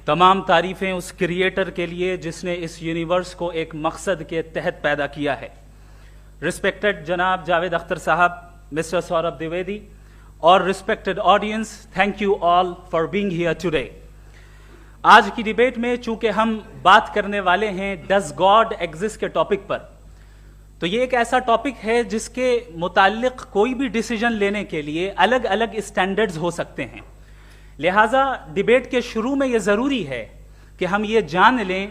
تمام تعریفیں اس کریٹر کے لیے جس نے اس یونیورس کو ایک مقصد کے تحت پیدا کیا ہے. رسپیکٹڈ جناب جاوید اختر صاحب, مسٹر سوربھ دیویدی اور respected audience, thank you all for being here today. آج کی ڈیبیٹ میں چونکہ ہم بات کرنے والے ہیں ڈز گاڈ ایگزسٹ کے ٹاپک پر, تو یہ ایک ایسا ٹاپک ہے جس کے متعلق کوئی بھی ڈیسیجن لینے کے لیے الگ الگ اسٹینڈرڈز ہو سکتے ہیں. لہٰذا ڈیبیٹ کے شروع میں یہ ضروری ہے کہ ہم یہ جان لیں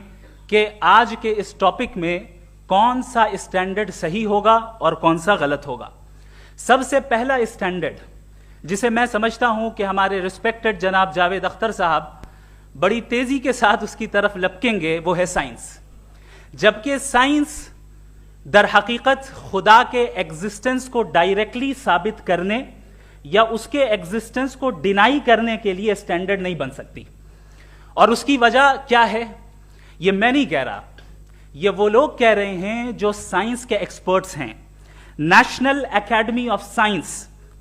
کہ آج کے اس ٹاپک میں کون سا اسٹینڈرڈ صحیح ہوگا اور کون سا غلط ہوگا. سب سے پہلا اسٹینڈرڈ جسے میں سمجھتا ہوں کہ ہمارے رسپیکٹڈ جناب جاوید اختر صاحب بڑی تیزی کے ساتھ اس کی طرف لپکیں گے, وہ ہے سائنس. جبکہ سائنس در حقیقت خدا کے ایگزسٹنس کو ڈائریکٹلی ثابت کرنے یا اس کے ایگزسٹنس کو ڈینائی کرنے کے لیے اسٹینڈرڈ نہیں بن سکتی. اور اس کی وجہ کیا ہے یہ میں نہیں کہہ رہا, یہ وہ لوگ کہہ رہے ہیں جو سائنس کے ایکسپرٹس ہیں. نیشنل اکیڈمی آف سائنس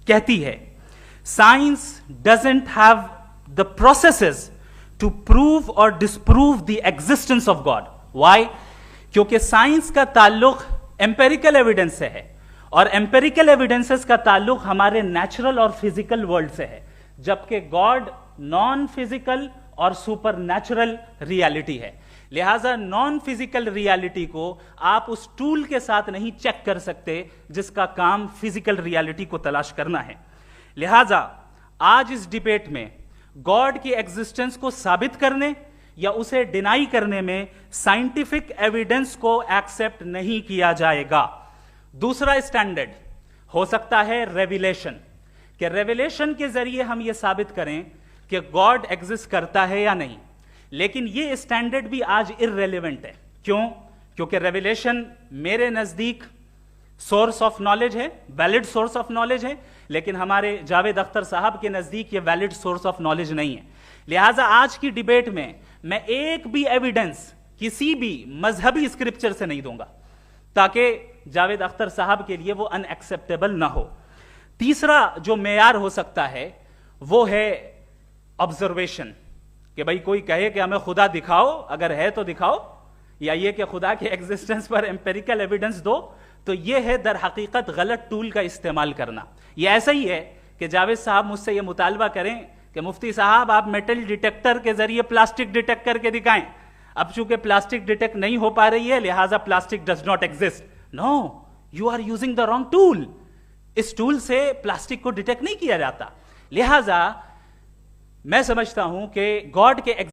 کہتی ہے science doesn't have the processes to prove اور disprove the existence of God. Why? کیونکہ سائنس کا تعلق ایمپیریکل ایویڈنس سے ہے, اور ایمپیریکل ایویڈنسز کا تعلق ہمارے نیچرل اور فزیکل ورلڈ سے ہے, جبکہ گاڈ نان فزیکل اور سپر نیچرل ریالٹی ہے. لہٰذا نان فزیکل ریالٹی کو آپ اس ٹول کے ساتھ نہیں چیک کر سکتے جس کا کام فزیکل ریالٹی کو تلاش کرنا ہے. لہٰذا آج اس ڈیبیٹ میں گاڈ کی ایگزسٹنس کو ثابت کرنے یا اسے ڈینائی کرنے میں سائنٹیفک ایویڈنس کو ایکسپٹ نہیں کیا جائے گا. دوسرا اسٹینڈرڈ ہو سکتا ہے ریویلیشن, کہ ریویلیشن کے ذریعے ہم یہ ثابت کریں کہ گاڈ ایگزسٹ کرتا ہے یا نہیں. لیکن یہ اسٹینڈرڈ بھی آج ارریلیونٹ ہے. کیوں؟ کیونکہ ریویلیشن میرے نزدیک سورس آف نالج ہے, ویلڈ سورس آف نالج ہے, لیکن ہمارے جاوید اختر صاحب کے نزدیک یہ ویلڈ سورس آف نالج نہیں ہے. لہٰذا آج کی ڈیبیٹ میں ایک بھی ایویڈنس کسی بھی مذہبی اسکرپچر سے نہیں دوں گا تاکہ جاوید اختر صاحب کے لیے وہ ان ایکسیپٹیبل نہ ہو. تیسرا جو معیار ہو سکتا ہے وہ ہے آبزرویشن, کہ بھئی کوئی کہے کہ ہمیں خدا دکھاؤ, اگر ہے تو دکھاؤ, یا یہ کہ خدا کے ایگزسٹنس پر ایمپیریکل ایویڈنس دو. تو یہ ہے در حقیقت غلط ٹول کا استعمال کرنا. یہ ایسا ہی ہے کہ جاوید صاحب مجھ سے یہ مطالبہ کریں کہ مفتی صاحب آپ میٹل ڈیٹیکٹر کے ذریعے پلاسٹک ڈیٹیکٹ کر کے دکھائیں. اب چونکہ پلاسٹک ڈیٹیکٹ نہیں ہو پا رہی ہے لہٰذا plastic does not exist. No, you are using the wrong tool. اس ٹول سے پلاسٹک کو ڈیٹیکٹ نہیں کیا جاتا. لہٰذا میں سمجھتا ہوں کہ گاڈ کے